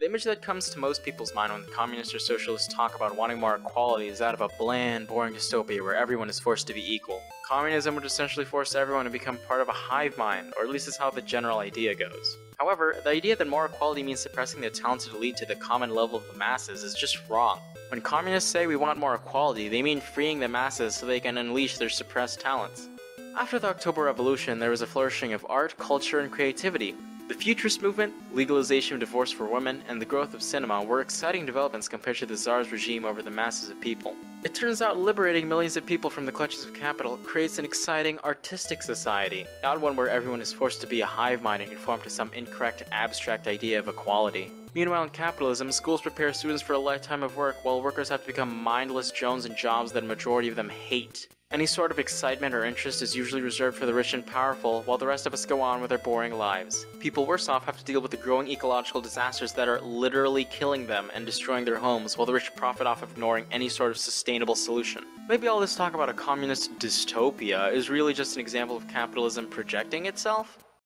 The image that comes to most people's mind when the communists or socialists talk about wanting more equality is that of a bland, boring dystopia where everyone is forced to be equal. Communism would essentially force everyone to become part of a hive mind, or at least is how the general idea goes. However, the idea that more equality means suppressing the talented elite to the common level of the masses is just wrong. When communists say we want more equality, they mean freeing the masses so they can unleash their suppressed talents. After the October Revolution, there was a flourishing of art, culture, and creativity. The Futurist movement, legalization of divorce for women, and the growth of cinema were exciting developments compared to the Tsar's regime over the masses of people. It turns out liberating millions of people from the clutches of capital creates an exciting, artistic society, not one where everyone is forced to be a hive mind and conform to some incorrect, abstract idea of equality. Meanwhile, in capitalism, schools prepare students for a lifetime of work, while workers have to become mindless drones in jobs that a majority of them hate. Any sort of excitement or interest is usually reserved for the rich and powerful, while the rest of us go on with our boring lives. People worse off have to deal with the growing ecological disasters that are literally killing them and destroying their homes, while the rich profit off of ignoring any sort of sustainable solution. Maybe all this talk about a communist dystopia is really just an example of capitalism projecting itself?